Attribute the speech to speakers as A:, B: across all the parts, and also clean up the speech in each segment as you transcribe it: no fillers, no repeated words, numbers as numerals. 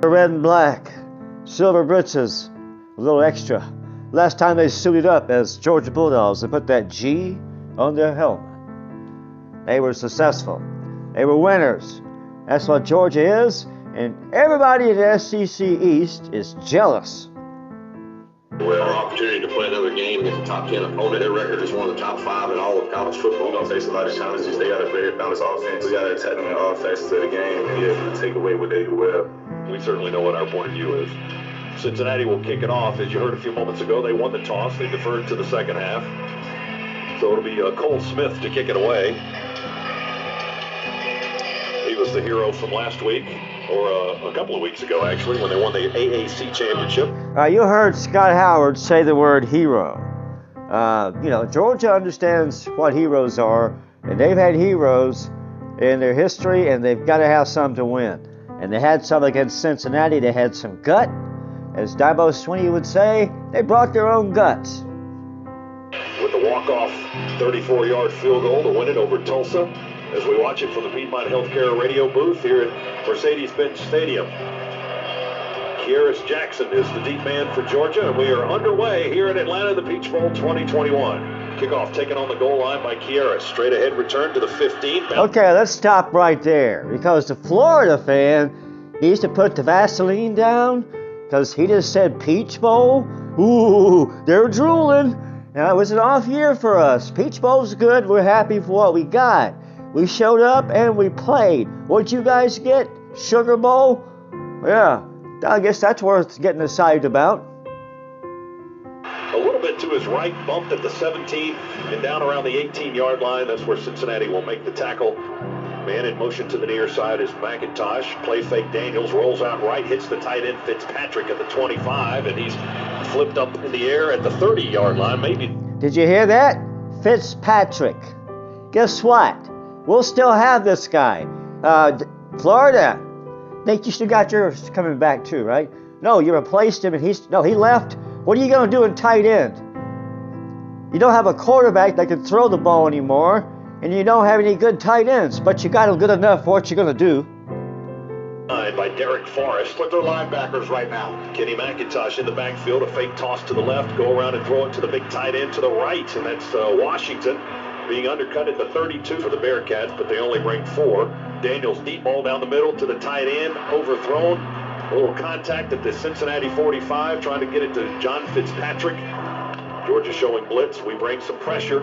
A: Red and black, silver breeches, a little extra. Last time they suited up as Georgia Bulldogs and put that G on their helmet. They were successful. They were winners. That's what Georgia is, and everybody in the SEC East is jealous.
B: Well, our opportunity to play another game against a top 10 opponent. Their record is one of the top 5 in all of college football. We're going to face a lot of challenges. They got a very balanced offense. We got to attack them in all facets of the game and be able to take away what they do well.
C: We certainly know what our point of view is. Cincinnati will kick it off. As you heard a few moments ago, they won the toss. They deferred to the second half. So it'll be Cole Smith to kick it away. He was the hero from last week, or a couple of weeks ago, actually, when they won the AAC championship.
A: You heard Scott Howard say the word hero. Georgia understands what heroes are, and they've had heroes in their history, and they've got to have some to win. And they had some against Cincinnati. They had some gut. As Dabo Swinney would say, they brought their own guts.
C: With the walk-off 34-yard field goal to win it over Tulsa, as we watch it from the Piedmont Healthcare radio booth here at Mercedes-Benz Stadium. Kieris Jackson is the deep man for Georgia, and we are underway here in Atlanta, the Peach Bowl 2021. Kickoff taken on the goal line by Kieris. Straight ahead return to the 15.
A: Okay, let's stop right there, because the Florida fan needs to put the Vaseline down, because he just said Peach Bowl. Ooh, they're drooling. Now, it was an off year for us. Peach Bowl's good. We're happy for what we got. We showed up and we played. What'd you guys get? Sugar Bowl? Yeah, I guess that's worth getting excited about.
C: A little bit to his right, bumped at the 17 and down around the 18-yard line. That's where Cincinnati will make the tackle. Man in motion to the near side is McIntosh. Play fake Daniels, rolls out right, hits the tight end Fitzpatrick at the 25, and he's flipped up in the air at the 30-yard line. Maybe.
A: Did you hear that? Fitzpatrick. Guess what? We'll still have this guy. Florida. Think you still got yours coming back too, right? No, you replaced him and he left. What are you going to do in tight end? You don't have a quarterback that can throw the ball anymore, and you don't have any good tight ends, but you got good enough for what you're going to do.
C: By Derek Forrest.
B: Put their linebackers right now.
C: Kenny McIntosh in the backfield, a fake toss to the left, go around and throw it to the big tight end to the right, and that's Washington being undercut at the 32 for the Bearcats, but they only bring 4. Daniels deep ball down the middle to the tight end, overthrown. A little contact at the Cincinnati 45, trying to get it to John Fitzpatrick. Georgia showing blitz. We bring some pressure.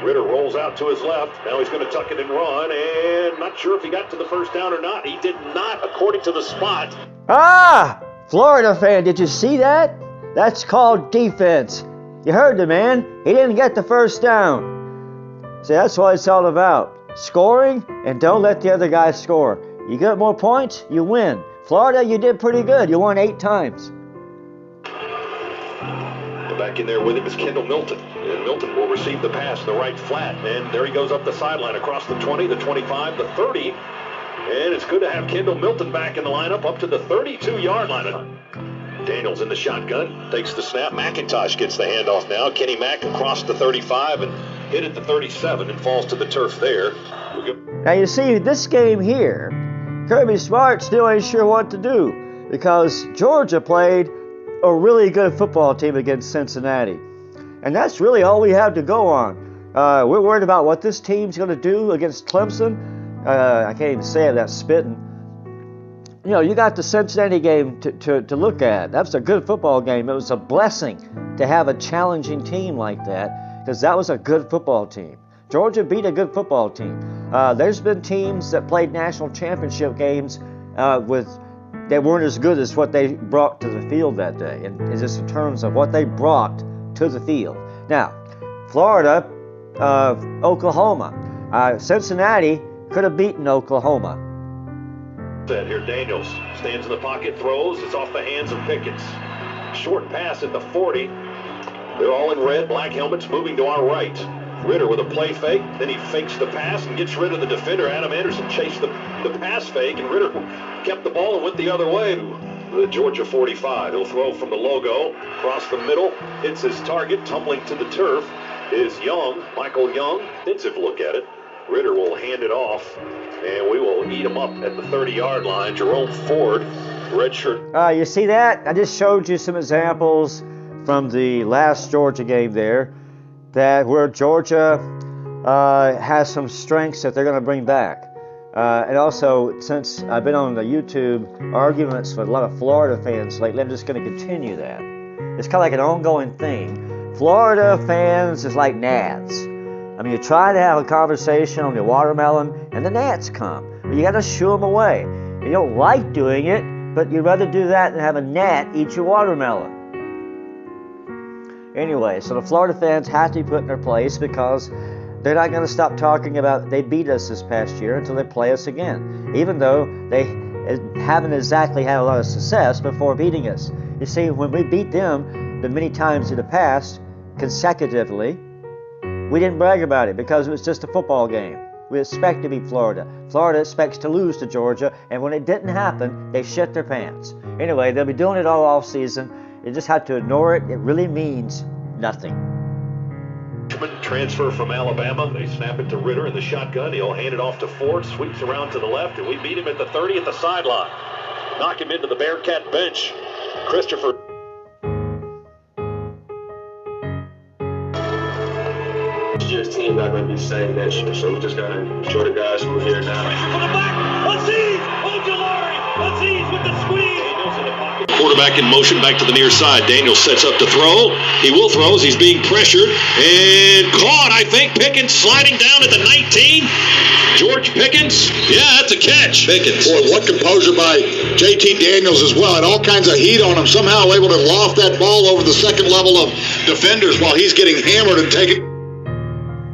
C: Ritter rolls out to his left. Now he's going to tuck it and run, and not sure if he got to the first down or not. He did not, according to the spot.
A: Florida fan, did you see that? That's called defense. You heard the man. He didn't get the first down. See, that's what it's all about. Scoring, and don't let the other guy score. You get more points, you win. Florida, you did pretty good. You won 8 times.
C: Back in there with him is Kendall Milton. And Milton will receive the pass in the right flat. And there he goes up the sideline across the 20, the 25, the 30. And it's good to have Kendall Milton back in the lineup up to the 32-yard line. Daniels in the shotgun, takes the snap. McIntosh gets the handoff now. Kenny Mack across the 35 and hit at the 37 and falls to the turf there.
A: Now you see, this game here, Kirby Smart still ain't sure what to do, because Georgia played a really good football team against Cincinnati. And that's really all we have to go on. We're worried about what this team's going to do against Clemson. I can't even say it without spitting. You got the Cincinnati game to look at. That was a good football game. It was a blessing to have a challenging team like that, because that was a good football team. Georgia beat a good football team. There's been teams that played national championship games they weren't as good as what they brought to the field that day, and just in terms of what they brought to the field. Now, Florida, Oklahoma. Cincinnati could have beaten Oklahoma.
C: Here Daniels stands in the pocket, throws. It's off the hands of Pickens. Short pass at the 40. They're all in red, black helmets, moving to our right. Ritter with a play fake, then he fakes the pass and gets rid of the defender. Adam Anderson chased the pass fake, and Ritter kept the ball and went the other way. The Georgia 45. He'll throw from the logo, across the middle, hits his target, tumbling to the turf is Young, Michael Young. Defensive look at it. Ritter will hand it off, and we will eat him up at the 30-yard line. Jerome Ford Redshirt.
A: You see that? I just showed you some examples from the last Georgia game there, where Georgia has some strengths that they're going to bring back. And also, since I've been on the YouTube arguments with a lot of Florida fans lately, I'm just going to continue that. It's kind of like an ongoing thing. Florida fans is like gnats. I mean, you try to have a conversation on the watermelon, and the gnats come. But you got to shoo them away. You don't like doing it, but you'd rather do that than have a gnat eat your watermelon. Anyway, so the Florida fans have to be put in their place because they're not going to stop talking about they beat us this past year until they play us again, even though they haven't exactly had a lot of success before beating us. You see, when we beat them the many times in the past consecutively, we didn't brag about it because it was just a football game. We expect to beat Florida. Florida expects to lose to Georgia, and when it didn't happen, they shit their pants. Anyway, they'll be doing it all off season. You just have to ignore it. It really means nothing.
C: Transfer from Alabama. They snap it to Ritter in the shotgun. He'll hand it off to Ford. Sweeps around to the left, and we beat him at the 30 at the sideline. Knock him into the Bearcat bench. Christopher.
B: This year's team not going to be the same next year, so we just got to show the guys who are here now.
C: Pressure from the back. Let's ease. Oh, GALORE. Let's ease with the squeeze. Daniels in the pocket.
D: Quarterback in motion back to the near side. Daniels sets up to throw. He will throw as he's being pressured. And caught, I think. Pickens sliding down at the 19. George Pickens. Yeah, that's a catch. Pickens.
E: Boy, what composure by JT Daniels as well. Had all kinds of heat on him. Somehow able to loft that ball over the second level of defenders while he's getting hammered and taking.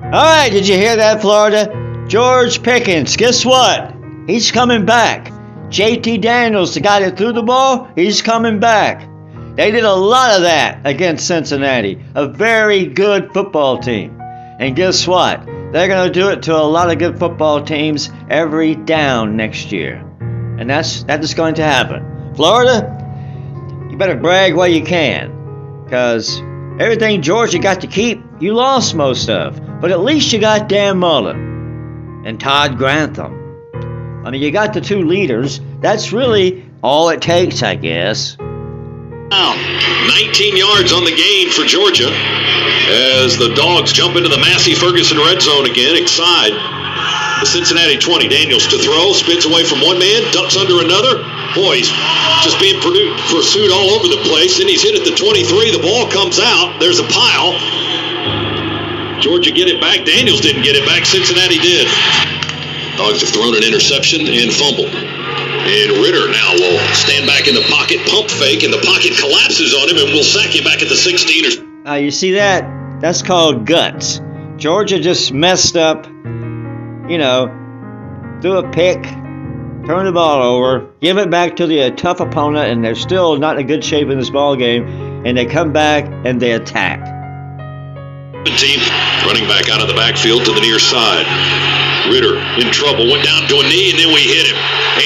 A: All right, did you hear that, Florida? George Pickens, guess what? He's coming back. JT Daniels, the guy that threw the ball, he's coming back. They did a lot of that against Cincinnati, a very good football team. And guess what? They're going to do it to a lot of good football teams every down next year. And that is going to happen. Florida, you better brag while you can, because everything Georgia got to keep, you lost most of. But at least you got Dan Mullen and Todd Grantham. I mean, you got the two leaders. That's really all it takes, I guess.
D: Now, 19 yards on the gain for Georgia as the Dogs jump into the Massey-Ferguson red zone again, inside the Cincinnati 20. Daniels to throw, spins away from one man, ducks under another. Boy, he's just being pursued all over the place. Then he's hit at the 23. The ball comes out. There's a pile. Georgia get it back. Daniels didn't get it back. Cincinnati did. Dogs have thrown an interception and fumbled. And Ritter now will stand back in the pocket, pump fake, and the pocket collapses on him, and we'll sack him back at the 16.
A: You see that? That's called guts. Georgia just messed up, threw a pick, turned the ball over, give it back to the tough opponent, and they're still not in good shape in this ball game, and they come back and they attack.
D: Team running back out of the backfield to the near side. Ritter in trouble, went down to a knee, and then we hit him.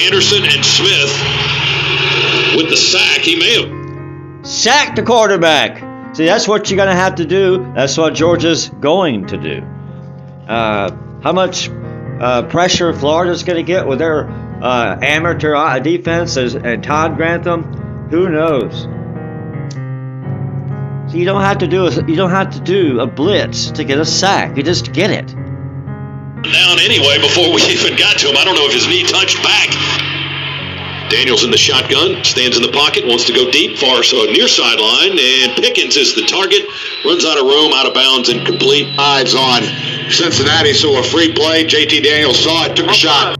D: Anderson and Smith with the sack. He may have
A: sacked the quarterback. See, that's what you're going to have to do. That's what Georgia's going to do. How much pressure Florida's going to get with their amateur defense and Todd Grantham, who knows? So you don't have to do a blitz to get a sack. You just get it.
D: Down anyway before we even got to him. I don't know if his knee touched back. Daniels in the shotgun, stands in the pocket, wants to go deep, far so near sideline, and Pickens is the target, runs out of room, out of bounds, and complete.
E: Eyes on Cincinnati, so a free play. JT Daniels saw it, took a shot.